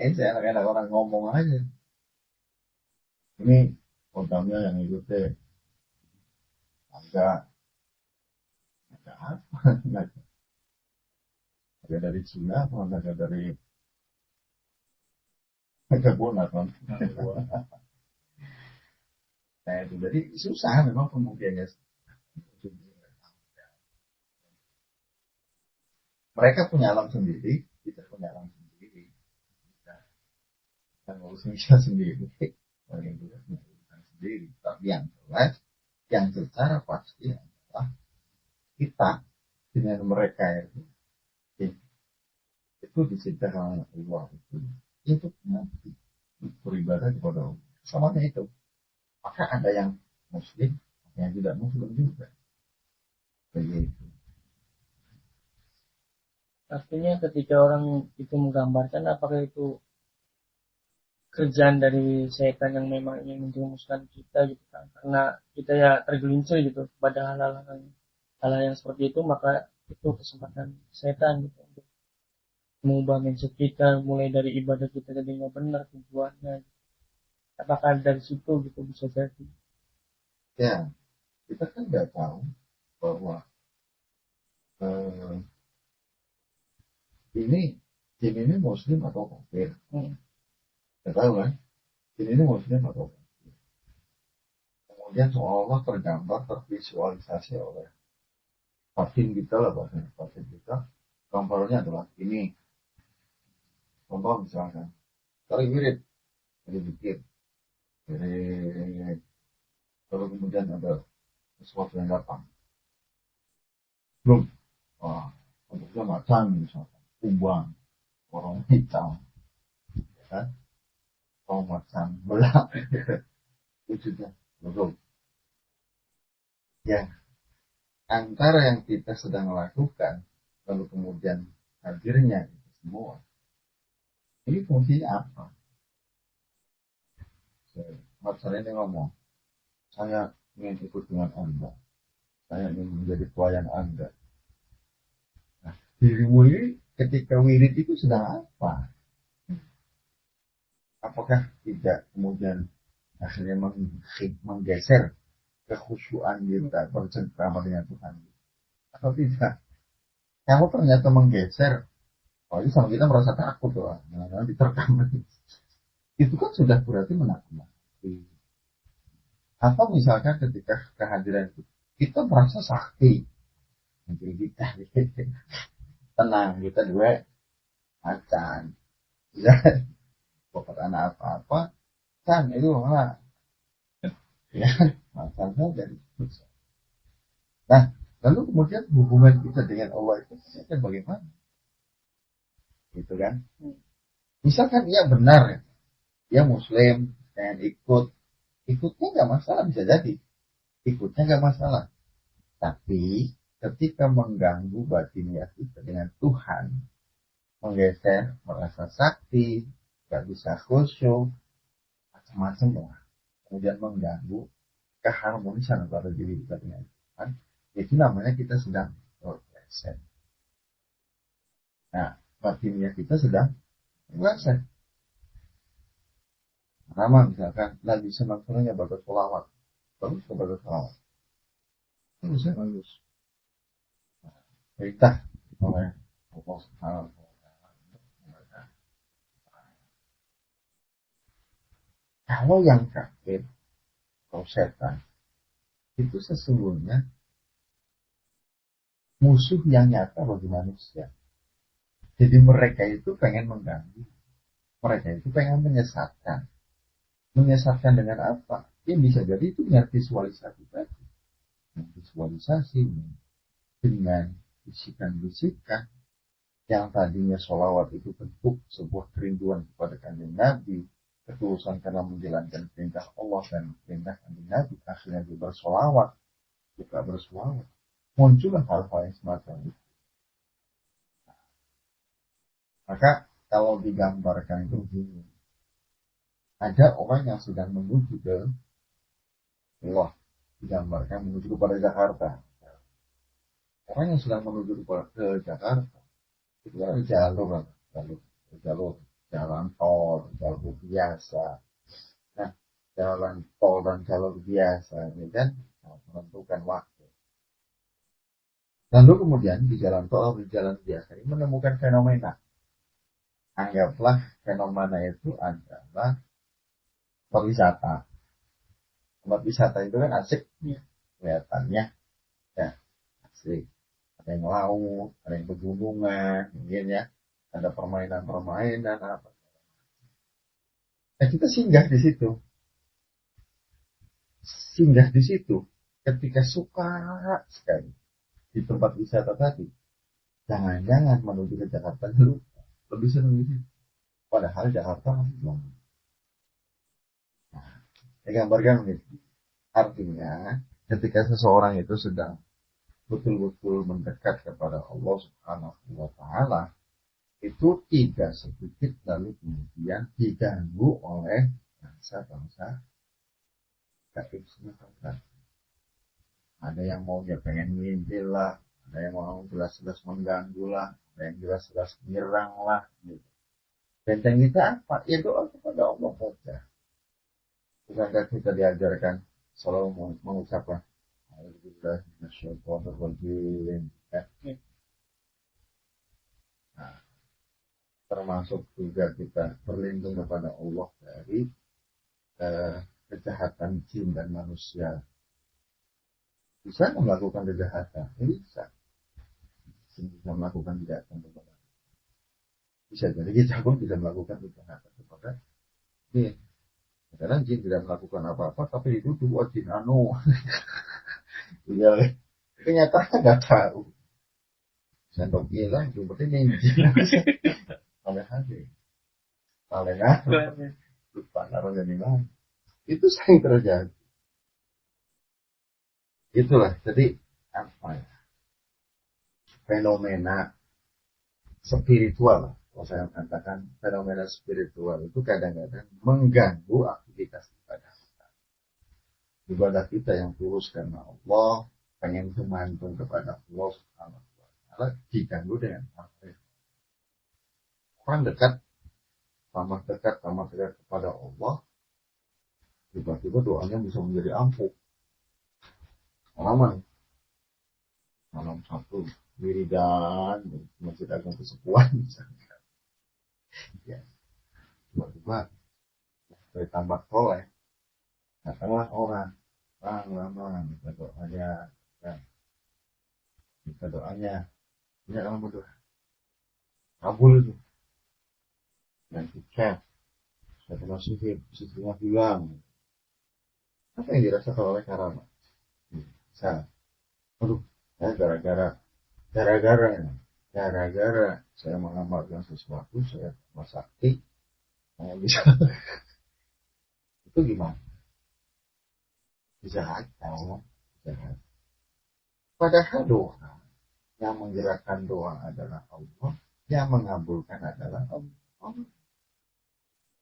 Ini enak-enak orang ngomong aja. Ini kodamnya yang ikutnya agak apa? Agak dari Cina atau agak dari agak Bona kan? Nah itu jadi susah memang pembuktiannya. Mereka punya alam sendiri, kita punya alam sendiri. Kita ngurusin kita sendiri. Mereka juga punya urusan sendiri. Tapi yang jelas, yang secara pasti adalah kita dengan mereka itu diciptakan oleh Allah itu nanti beribadah kepada Allah. Samanya itu. Maka ada yang muslim, ada yang tidak muslim juga. Begitu. Artinya ketika orang itu menggambarkan apakah itu kerjaan dari setan yang memang ingin menjerumuskan kita gitu kan. Karena kita ya tergelincir gitu pada hal-hal yang seperti itu, maka itu kesempatan setan gitu untuk mengubah mindset kita mulai dari ibadah kita jadi nggak benar tujuannya. Apakah dari situ gitu bisa jadi? Ya, kita kan nggak tahu bahwa eh, ini jin ini muslim atau kafir. Nggak tahu kan? Jin ini muslim atau kafir. Kemudian seolah-olah tergambar, tervisualisasi oleh batin kita lah bahasanya batin kita. Gambarnya adalah ini. Contoh misalkan, kali wirid, jadi pikir, jadi lalu kemudian ada sesuatu yang datang. Belum, wah, bentuknya macan misalkan, kumbang, orang hitam, ya kan? Atau macan belah, wujudnya, belum. Ya, antara yang kita sedang lakukan, lalu kemudian hadirnya itu semua, ini fungsinya apa? Macan ini ngomong, saya ingin ikut dengan Anda, saya ingin menjadi pelayan Anda. Nah, dirimu ini ketika wirid itu sedang apa? Apakah tidak kemudian akhirnya menggeser kekhusyuan kita bercengkrama dengan Tuhan atau tidak? Kalau ternyata menggeser, oh ini sama kita merasa takut loh, nanti terkam. Itu kan sudah berarti menakut-nakuti. Atau misalkan ketika kehadiran itu kita merasa sakti, mungkin kita tenang, kita dua macan, ya, pokok anak apa-apa, kan itu malah, ya, macan saja. Nah, lalu kemudian hubungan kita dengan Allah itu bagaimana? Gitu kan? Misalkan ia benar ya, dia muslim dan ikutnya nggak masalah, bisa jadi ikutnya nggak masalah, tapi ketika mengganggu batinnya kita dengan Tuhan, menggeser, merasa sakti, nggak bisa khusyuk, macam-macam lah, kemudian mengganggu keharmonisan antara diri kita dengan Tuhan, itu namanya kita sedang bergeser. Nah, batinnya kita sedang bergeser. Pertama misalkan lagi senang-senangnya baca sholawat. Bagus ke baca sholawat. Bagus ya? Bagus. Perintah oleh Allah Subhanahu wa Ta'ala. Kalau yang kafir atau setan itu sesungguhnya musuh yang nyata bagi manusia. Jadi mereka itu pengen mengganggu. Mereka itu pengen menyesatkan. Menyesatkan dengan apa? Ya bisa jadi itu dengan visualisasi tadi. Visualisasi dengan bisikan-bisikan yang tadinya sholawat itu bentuk sebuah kerinduan kepada kanjeng Nabi, ketulusan karena menjalankan perintah Allah dan perintah kanjeng Nabi, akhirnya dia bersolawat, juga bersolawat. Muncullah hal-hal yang semacam itu. Maka kalau digambarkan itu begini, ada orang yang sedang menuju ke Allah, digambarkan menuju kepada Jakarta. Orang yang sedang menuju ke Jakarta itu ada jalur jalan tol, jalur biasa. Nah, jalan tol dan jalur biasa ini kan menentukan waktu. Lalu kemudian di jalan tol atau di jalan biasa ini menemukan fenomena. Anggaplah fenomena itu adalah perwisata. Tempat wisata itu kan asik, kelihatannya ya asik. Ada yang laut, ada yang pegunungan, mungkin ya, ada permainan-permainan apa. Nah kita singgah di situ, ketika suka sekali di tempat wisata tadi, jangan-jangan menuju ke Jakarta dulu, lebih senang di situ. Padahal Jakarta masih belum. Nah, saya gambarkan begitu. Artinya, ketika seseorang itu sedang betul-betul mendekat kepada Allah Subhanahu wa Ta'ala, itu tidak sedikit lalu kemudian diganggu oleh bangsa-bangsa kafir semacam. Ada yang maunya pengen ngintil lah, ada yang mau jelas-jelas mengganggu lah, ada yang jelas-jelas menyerang lah. Gitu. Benteng kita apa? Ya doa kepada Allah saja. Bukankah kita diajarkan selalu mengucapkan Alhamdulillah, Nasyaitonirrajim. Nah, termasuk juga kita berlindung kepada Allah dari kejahatan jin dan manusia. Bisa melakukan kejahatan? Bisa. Bisa melakukan kejahatan kepada. Bisa jadi kita pun bisa melakukan kejahatan kepada jin. Kadang jin tidak melakukan apa-apa, tapi dituduh wah jin anu. Iya, kenyataannya nggak tahu. Sendok hilang, jumpernya jin. Oleh hati. Oleh ngaruh. Lupa naruhnya di mana. Itu sering terjadi. Itulah, jadi apa ya? Fenomena spiritual. Kalau saya katakan fenomena spiritual itu kadang-kadang mengganggu aktivitas ibadah kita. Ibadah kita yang tulus karena Allah, pengen bergantung kepada Allah Subhanahu wa Ta'ala, diganggu dengan apa? Orang dekat kepada Allah, tiba-tiba doanya bisa menjadi ampuh. Malam satu wiridan Masjid Agung Kesepuan misalnya. Ya, tiba-tiba tambah soleh, datanglah orang lama minta doanya, ini kamu berdoa kabul itu dan tiket saya pernah sihirnya hilang. Apa yang dirasakan oleh Karama? Bisa, aduh, ya gara-gara saya mengamalkan sesuatu, saya sakti, saya bisa. Itu gimana? Bisa kacau. Padahal doa yang menggerakkan doa adalah Allah, yang mengabulkan adalah Allah.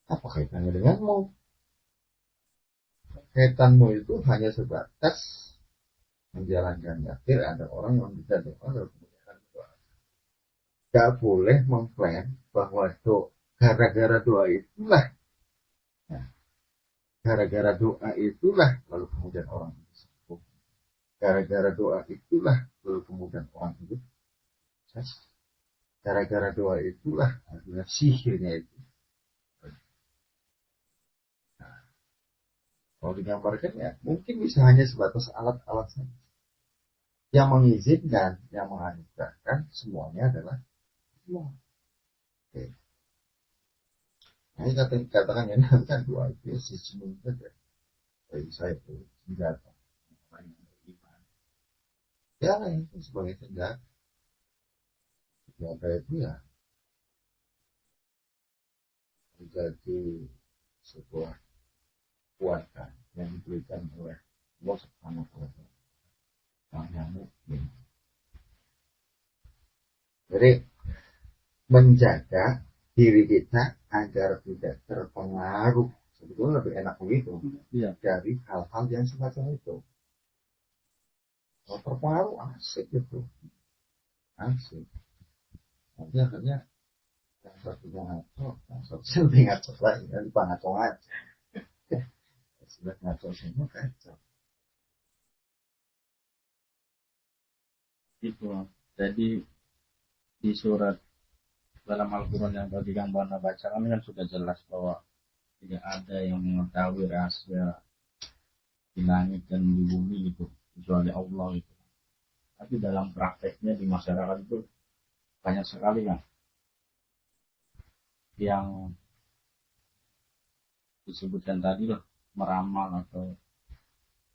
Apa kaitannya denganmu? Kaitanmu itu hanya sebatas menjalankan takdir. Ada orang yang bisa doa lalu kemudian doa. Gak boleh mengklaim bahwa gara-gara doa itulah. Nah, gara-gara doa itulah lalu kemudian orang itu sembuh. Gara-gara doa itulah lalu kemudian orang itu sukses. Gara-gara doa itulah akhirnya sihirnya itu. Nah, kalau digambarkan ya mungkin bisa hanya sebatas alat-alat saja. Yang mengizinkan, yang menganugerahkan semuanya adalah Allah. Oke. Nah, ini katakan ya, kan doa itu ya sejenis saja. Bagi saya itu senjata. Orang yang beriman. Ya, itu sebagai senjata. Senjata itu ya menjadi sebuah kekuatan yang diberikan oleh Allah Subhanahu wa Ta'ala yang mungkin. Jadi menjaga diri kita agar tidak terpengaruh, sebetulnya lebih enak begitu Iya. dari hal-hal yang semacam itu. Kalau terpengaruh asik gitu, asik. Nanti akhirnya yang satunya ngaco, yang satunya lebih ngaco lagi, dan lupa ngaco-ngaco. Sudah ngaco semua kacau. Itu. Jadi di surat dalam Al-Quran yang tadi Kang Bana bacakan kan sudah jelas bahwa tidak ada yang mengetahui rahasia di langit dan di bumi itu kecuali Allah itu. Tapi dalam prakteknya di masyarakat itu banyak sekali kan yang disebutkan tadi lah, meramal atau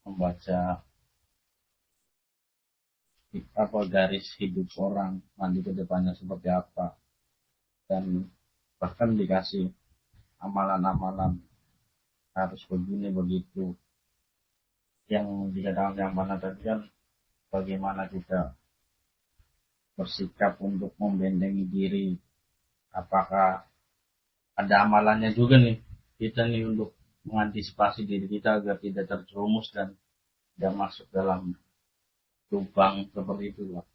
membaca apa garis hidup orang nanti ke depannya seperti apa, dan bahkan dikasih amalan-amalan harus begini begitu, yang dikatakan yang mana tadi kan bagaimana kita bersikap untuk membentengi diri, apakah ada amalannya juga nih kita nih untuk mengantisipasi diri kita agar tidak terjerumus dan tidak masuk dalam lubang seperti itu lah.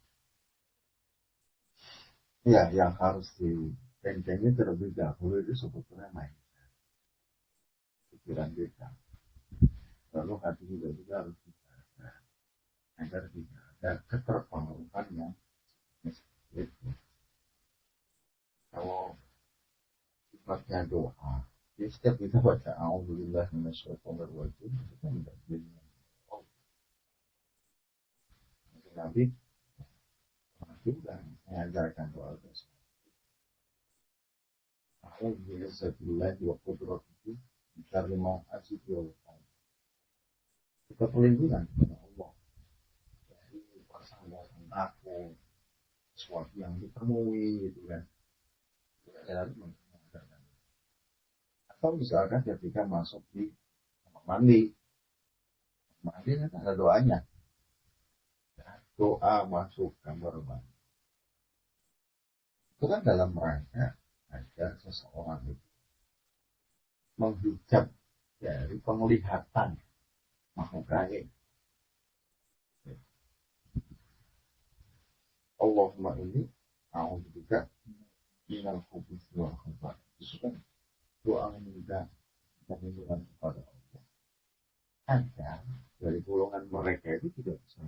Ya, yang harus dibentengi terlebih dahulu itu sebetulnya main pikiran kita. Lalu hati juga harus dijaga agar tidak ada keterpengaruhan yang seperti itu. Kalau sifatnya doa, jadi setiap kita baca Alhamdulillah minasyaitonir rajim itu kan tidak boleh. Nabi juga mengajarkan doa tersebut. Alhamdulillah wa qudratihi syarri ma asifu wa ta'ala. Kita perlindungan kepada Allah dari persangkaan takut, sesuatu yang ditemui gitu kan. Lalu mengajarkan. Atau misalkan ketika masuk di kamar mandi, kan ada doanya. Doa masuk kamar mandi. Itu kan dalam rangka agar seseorang itu menghijab dari penglihatan makhluk gaib. Allahumma ini a'udzubika minal khubuthi wal khaba'ith. Itu kan doa meminta perlindungan kepada Allah agar dari golongan mereka itu tidak bisa.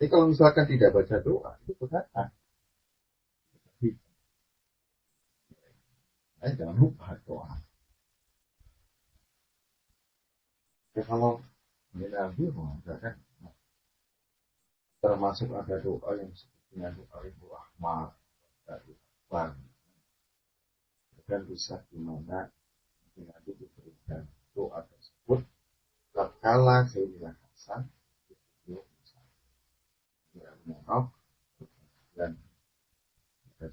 Jadi kalau misalkan tidak baca doa itu kesalahan. Jangan lupa doa. Ya kalau Nabi mengatakan termasuk ada doa yang sepertinya doa Ibu Ahmad dari Tuhan, dan bisa dimana Nabi diberikan doa tersebut tatkala Sayyidina Hasan menolak dan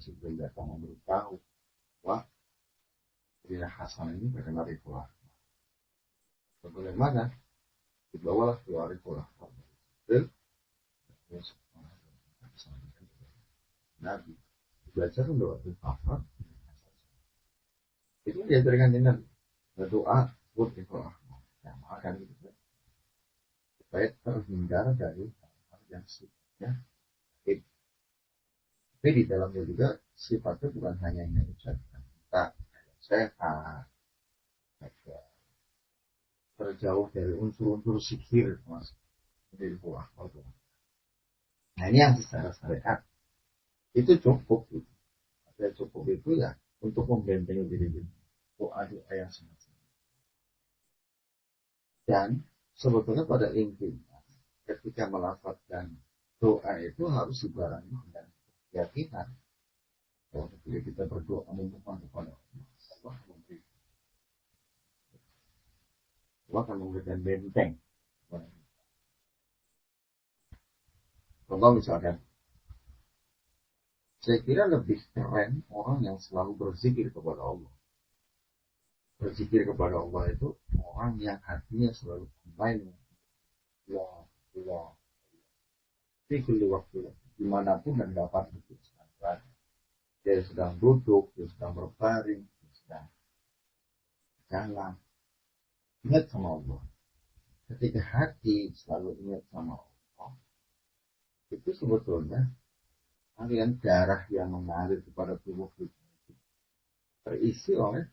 Jibril datang memberitahu bahwa Sayyidina Hasan ini terkena Rifullah. Bagaimana? Dibawalah keluar Rifullah. Nabi belajar doa Al-Fatihah itu diajarkan dengan berdoa buat Rifullah. Yang makan itu supaya terhindar dari hal yang sifatnya gaib. Tapi di dalamnya juga sifatnya bukan hanya yang diucapkan. Kita sehat, terjauh dari unsur-unsur sihir, Mas. Dari buah. Nah, ini yang secara syariat itu cukup. Gitu. Ada cukup itu ya untuk membentengi diri kita. Doa-doa yang sangat. Dan sebetulnya pada intinya ketika melafazkan doa itu harus dibarengi dengan keyakinan bahwa ketika kita berdoa memohon kepada Allah, Allah akan memberikan benteng. Contoh misalkan, saya kira lebih keren orang yang selalu berzikir kepada Allah. Berzikir kepada Allah itu orang yang hatinya selalu kembali. Allah, Allah. Di waktu dimanapun dan dapat itu. Dia sedang duduk, dia sedang berbaring, dia sedang jalan. Ingat sama Allah. Ketika hati selalu ingat sama Allah, itu sebetulnya aliran darah yang mengalir kepada tubuh kita terisi oleh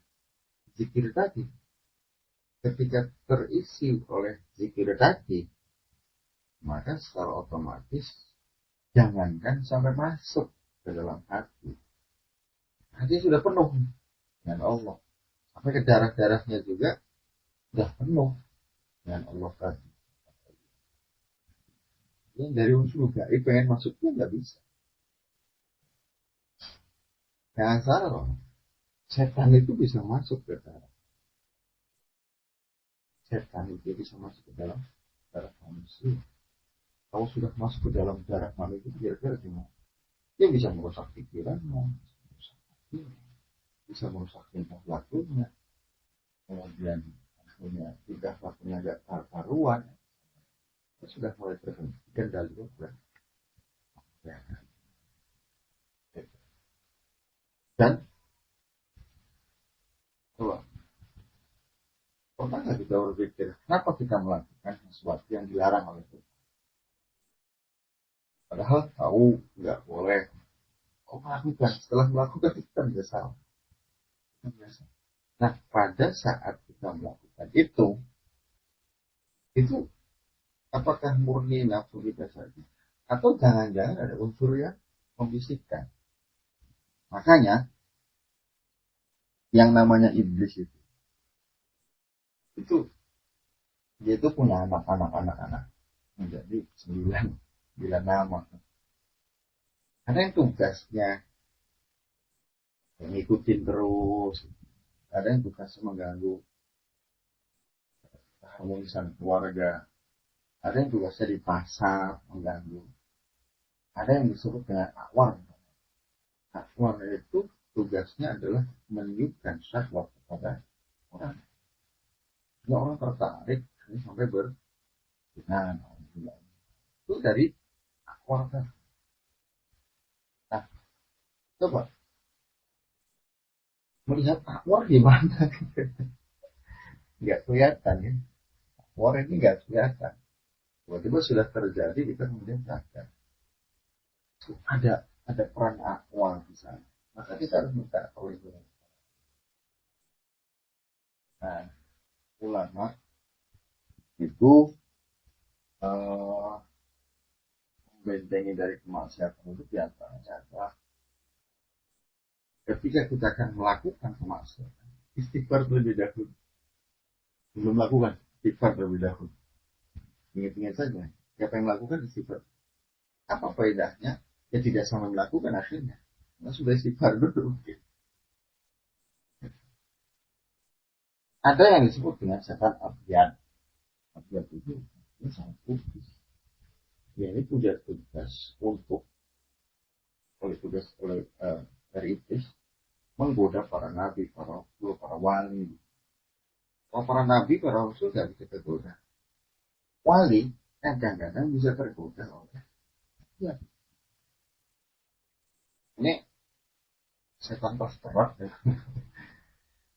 zikir tadi. Ketika terisi oleh zikir tadi, maka secara otomatis jangankan sampai masuk ke dalam hati. Hati sudah penuh dengan Allah. Sampai ke darah-darahnya juga sudah penuh dengan Allah tadi. Yang dari unsur gaib pengen masuk pun nggak bisa. Jangan salah loh. Setan itu bisa masuk ke darah. Setan itu bisa masuk ke dalam darah manusia. Kalau sudah masuk ke dalam darah manusia, kira-kira gimana? Dia bisa merusak pikirannya, bisa merusak tingkah lakunya, kemudian akhirnya tingkah lakunya agak karuan. Sudah mulai terhentikan dari itu. Dan coba, pernah nggak kita berpikir kenapa kita melakukan sesuatu yang dilarang oleh Tuhan? Padahal tahu nggak boleh. Kok melakukan? Setelah melakukan kita biasa. Nah, pada saat kita melakukan itu apakah murni nafsu kita saja? Atau jangan-jangan ada unsur yang membisikkan? Makanya yang namanya iblis itu dia itu punya anak-anak menjadi 9 nama. Ada yang tugasnya ngikutin terus, ada yang tugasnya mengganggu keharmonisan keluarga, ada yang tugasnya di pasar mengganggu, ada yang disebut dengan awan. Awan itu tugasnya adalah meniupkan syahwat kepada orang. Jadi orang tertarik sampai berzina. Itu dari awan. Nah, coba melihat awan gimana? Nggak kelihatan ya. Awan ini nggak kelihatan. Tiba-tiba sudah terjadi, kita kemudian sadar. Ada peran akwal di sana. Maka kita harus minta perlindungan. Nah, ulama itu membentengi dari kemaksiatan itu diantaranya adalah ketika kita akan melakukan kemaksiatan, istighfar terlebih dahulu. Belum melakukan, istighfar terlebih dahulu. Ingat-ingat saja, siapa yang melakukan istighfar. Apa faedahnya? Ya tidak sama melakukan akhirnya. Nah, sudah istighfar dulu. Ada yang disebut dengan setan abjad. Abjad itu sangat putih. Ya, ini punya tugas untuk dari iblis menggoda para nabi, para rasul, para wali. Kalau para nabi, para rasul tidak bisa tergoda. Wali kadang-kadang bisa tergoda oleh ya. Ini setan terserat ya.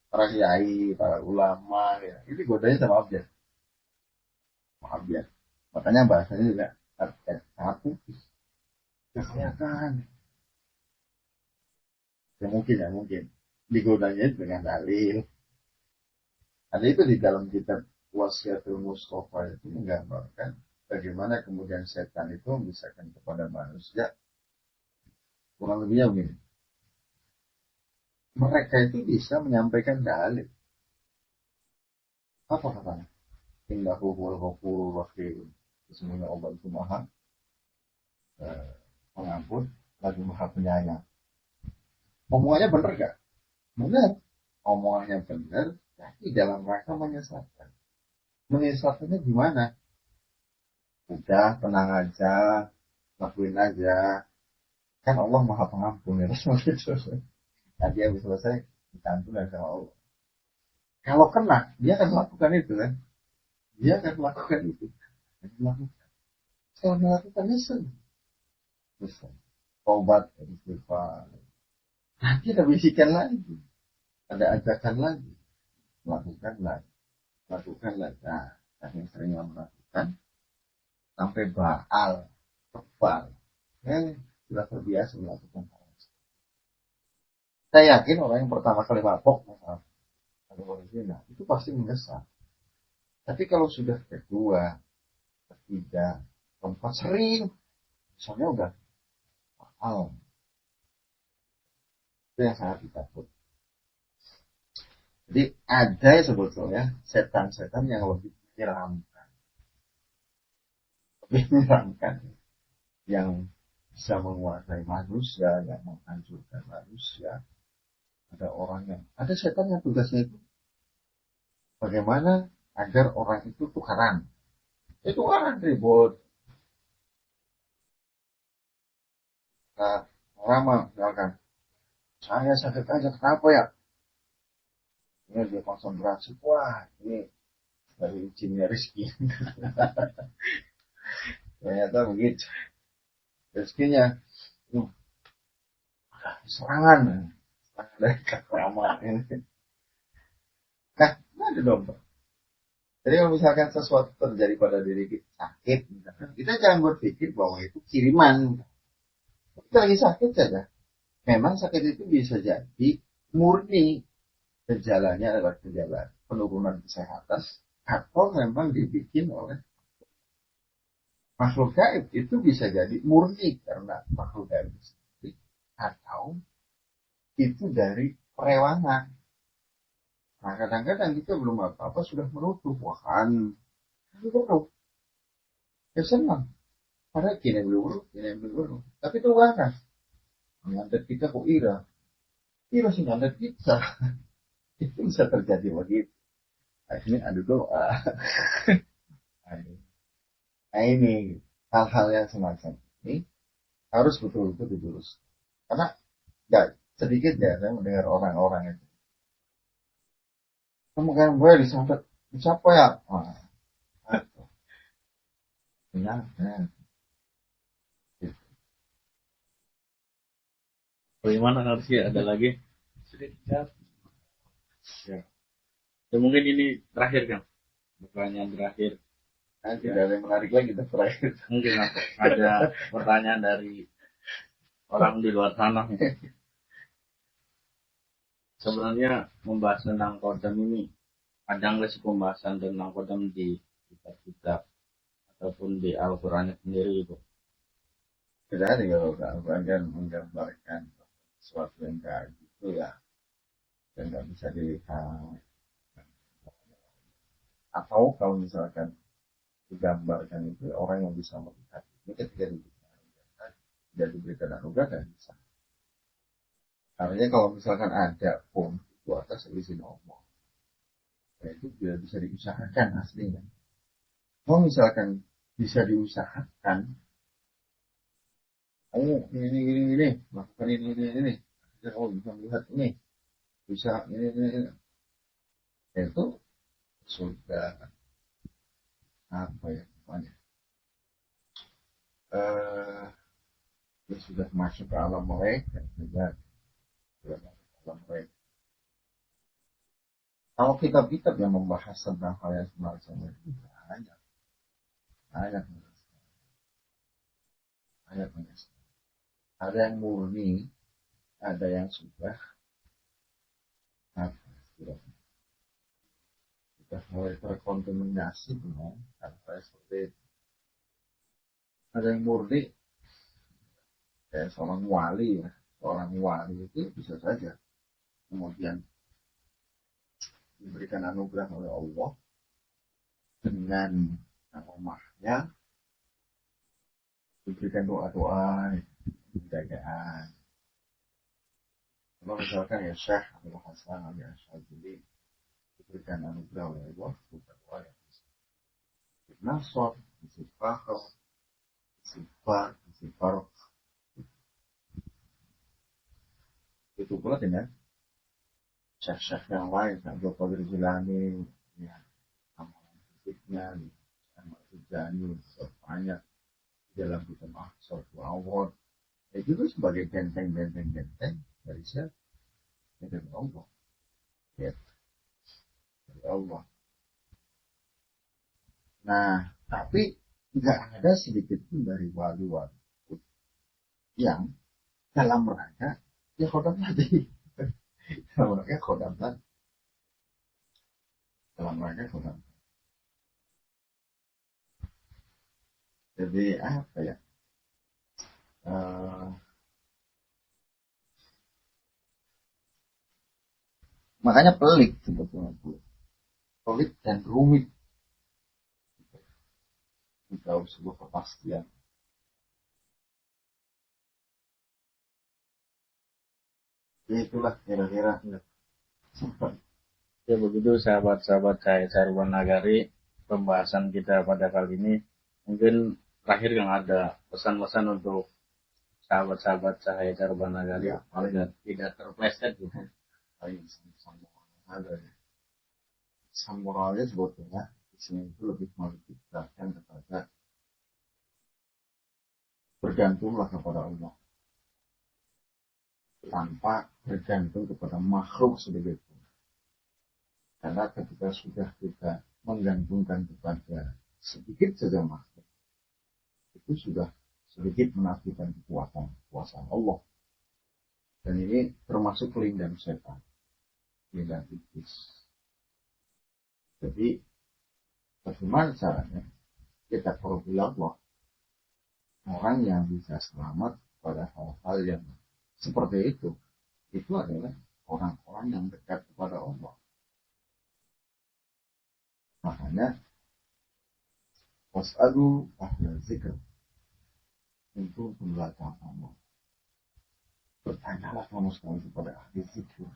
Para kiai, para ulama, ya. Ini godanya sama abjad. Makanya bahasanya juga sangat putih. Ya kelihatan. Ya mungkin. Digodanya dengan dalil. Ada itu di dalam kitab Wasiatul Mustafa itu menggambarkan bagaimana kemudian setan itu memisahkan kepada manusia. Kurang lebihnya begini. Mereka itu bisa menyampaikan dalil. Apa katanya? Innahu huwal ghafurur rahim. Sesungguhnya Allah itu maha pengampun, lagi maha penyayang. Omongannya benar gak? Benar. Omongannya benar, tapi dalam rangka menyesatkan. Menyesatkannya gimana? Udah, tenang aja, lakuin aja. Kan Allah maha pengampun ya. Nanti habis selesai, diampunan sama Allah. Kalau kena, dia akan melakukan itu kan. Dia akan melakukan itu. Setelah melakukan nyesel. Taubat, istighfar. Nanti ada bisikan lagi. Ada ajakan lagi. Melakukan lagi. Lakukan lagi. Nah, yang sering melakukan. Sampai baal. Kebal. Sudah terbiasa melakukan hal. Saya yakin orang yang pertama kali mabok, itu pasti menyesal. Tapi kalau sudah kedua, ketiga, keempat sering, misalnya udah mahal. Itu yang sangat ditakut. Jadi ada sebetulnya setan-setan yang lebih menyeramkan. Lebih menyeramkan. Yang bisa menguasai manusia, yang menghancurkan manusia. Ada orang yang, ada setan yang tugasnya itu bagaimana agar orang itu tukaran. Itu tukaran ribut. Nah, orang misalkan, saya sakit aja, kenapa ya? Ini dia konsentrasi, wah ini dari jinnya Rizky. Ternyata begitu. Rizkynya, serangan dari kakak ini. Nah, ada dong. Jadi kalau misalkan sesuatu terjadi pada diri kita sakit, misalkan, kita jangan berpikir bahwa itu kiriman. Kita lagi sakit saja. Memang sakit itu bisa jadi murni gejalanya adalah gejala penurunan kesehatan atau memang dibikin oleh makhluk gaib. Itu bisa jadi murni karena makhluk gaib sendiri atau itu dari perewangan. Nah, kadang-kadang kita belum apa-apa sudah menuduh, wah kan, itu perlu. Ya senang. Karena kini belum. Tapi itu waras. Mengantar kita kok ira. Ira sih mengantar kita. Itu bisa terjadi begitu. Akhirnya adu doa. Nah ini hal-hal yang semacam ini harus betul-betul dilurus. Karena nggak sedikit ya saya mendengar orang-orang itu. Kemudian gue disambut siapa ya? Wah, ya. Bagaimana harus ya? Ada lagi? Sudah dijawab. Ya. Ya mungkin ini terakhir kan? Pertanyaan terakhir. Nah, tidak ada yang menarik lagi kita terakhir. Mungkin ada pertanyaan dari orang di luar sana. Sebenarnya membahas tentang kodam ini ada nggak sih pembahasan tentang kodam di kitab-kitab ataupun di Al-Quran sendiri itu? Tidak ada kalau Al-Quran kan menggambarkan sesuatu yang kayak gitu ya, dan nggak bisa dilihat. Atau kalau misalkan digambarkan itu orang yang bisa melihat ini ketika tidak diberikan anugerah dan bisa. Artinya kalau misalkan ada pun itu atas izin Allah, ya itu tidak bisa diusahakan aslinya. Kalau misalkan bisa diusahakan, ini, melakukan ini, oh bisa melihat ini, bisa ini, itu sudah apa ya namanya? Ya sudah masuk ke alam mereka, sudah alam mereka. Kalau kitab-kitab yang membahas tentang hal yang semacam itu banyak, banyak, banyak. Ada yang murni, ada yang sudah apa? sudah mulai terkontaminasi dengan hal-hal seperti itu. Ada yang murni kayak seorang wali ya, seorang wali itu bisa saja kemudian diberikan anugerah oleh Allah dengan rahmatnya, diberikan doa-doa penjagaan. Kalau misalkan ya Syekh Abdul Hasan Al-Syadzili diberikan anugerah oleh Allah bukan doa yang nasor, sifar, itu pula dengan syekh-syekh yang lain, Abdul Qadir Jilani, ya, amalan fisiknya, Ahmad Tijani, banyak dalam kitab Ahsar Awad, itu tuh sebagai benteng dari siapa? Dari Allah, ya, dari Allah. Nah, tapi nggak ada sedikit pun dari wali-wali yang dalam rangka ya khodam tadi, dalam rangka khodam tadi, dalam rangka khodam. Jadi apa ya? Makanya pelik sebetulnya, pelik dan rumit jauh sebuah kepastian. Ya, itulah kira-kira Ya begitu sahabat-sahabat saya Sarwan Nagari, pembahasan kita pada kali ini. Mungkin terakhir yang ada pesan-pesan untuk sahabat-sahabat saya Sarwan Nagari ya, agar tidak terpleset gitu. paling ada ya. Samuralnya sebetulnya di sini itu lebih menceritakan kepada bergantunglah kepada Allah tanpa bergantung kepada makhluk sedikit pun. Karena ketika sudah kita menggantungkan kepada sedikit saja makhluk, itu sudah sedikit menafikan kekuasaan Allah. Dan ini termasuk pelindang setan, pelindang iblis. Jadi bagaimana caranya kita perlu Allah, orang yang bisa selamat pada hal-hal yang seperti itu adalah orang-orang yang dekat kepada Allah. Makanya was'alu ahla zikr untuk belajar Allah. Bertanyalah kamu sekali kepada ahli zikr.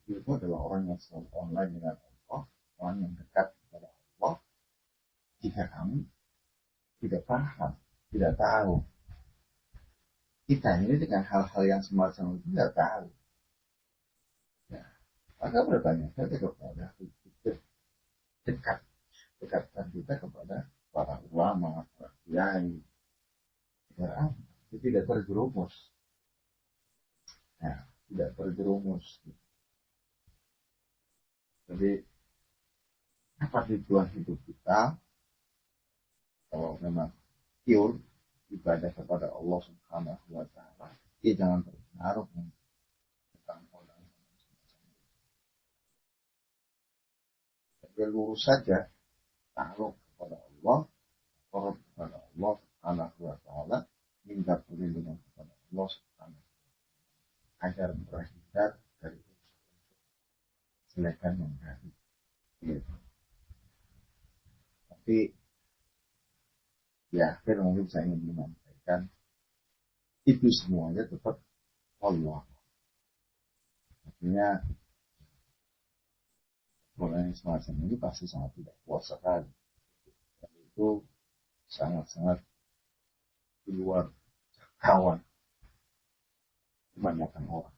Itu adalah orang yang selalu online dengan Allah, orang yang dekat kepada Allah. Jika kamu tidak paham, tidak tahu, kita ini dengan hal-hal yang semacam itu tidak tahu. Ya, maka bertanya saja kepada dekatkan kita kepada para ulama, para kiai, agar tidak terjerumus. Ya, tidak terjerumus. Jadi apa tujuan hidup kita? Kalau memang pure ibadah kepada Allah Subhanahu wa Ta'ala, ya jangan terpengaruh tentang orang. Jadi lurus saja, taruh kepada Allah, korup kepada Allah Subhanahu wa Ta'ala, minta perlindungan kepada Allah Subhanahu wa Ta'ala agar terhindar dari kejelekan yang tadi. Gitu. Tapi ya, akhir mungkin saya ingin menyampaikan itu semuanya tetap Allah. Artinya orang yang semacam ini pasti sangat tidak puas sekali. Dan itu sangat-sangat di luar kawan kebanyakan orang.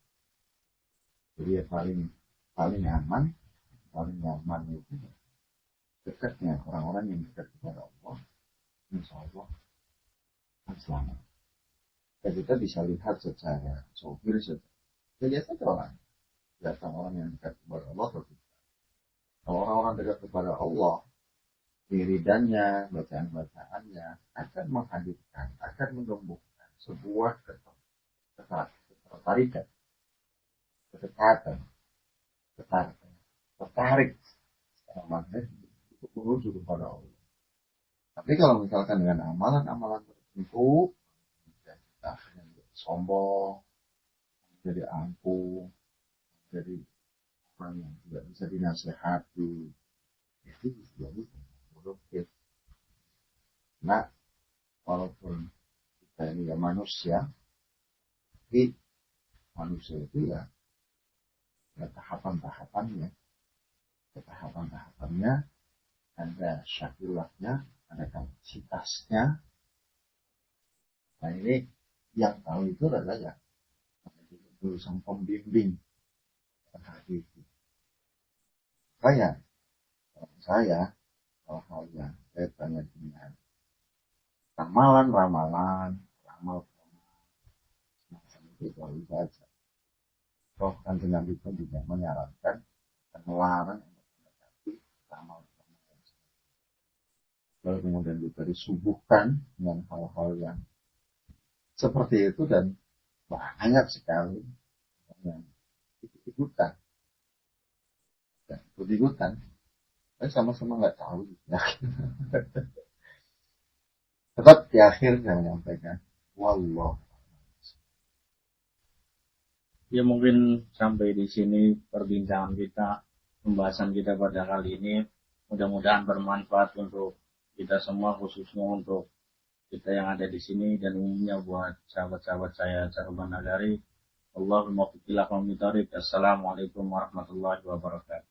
Jadi ya paling nyaman itu dekatnya orang-orang yang dekat kepada Allah, insya Allah akan selamat. Dan kita bisa lihat secara sopir saja. Lihat saja orang yang dekat kepada Allah. Kalau orang-orang dekat kepada Allah, wiridannya, bacaan-bacaannya akan menghadirkan, akan menumbuhkan sebuah ketertarikan, kedekatan, tertarik Amalnya itu menuju kepada Allah. Tapi kalau misalkan dengan amalan-amalan tertentu, ya kita akhirnya menjadi sombong, jadi angkuh, jadi orang yang tidak bisa dinasehati, itu jadi produktif. Nah, walaupun kita ini ya manusia, tapi manusia itu ya tahapan-tahapannya, ada syakilahnya, ada kapasitasnya. Nah ini yang tahu itu adalah ya sang pembimbing hadis. Saya hal-hal yang kaitannya dengan ramalan, ramal semacam itu selalu saja. Toh kan Nabi pun juga menyarankan dan melarang untuk mendekati ramal. Lalu kemudian juga disubuhkan dengan hal-hal yang seperti itu dan banyak sekali yang ikut-ikutan dan ikut-ikutan. Tapi sama-sama nggak tahu. Ya. Tetap di akhir saya menyampaikan, wallah. Ya mungkin sampai di sini perbincangan kita, pembahasan kita pada kali ini. Mudah-mudahan bermanfaat untuk kita semua, khususnya untuk kita yang ada di sini dan umumnya buat sahabat-sahabat saya Caruban Nagari. Allahumma qila qawmi tariq. Assalamualaikum warahmatullahi wabarakatuh.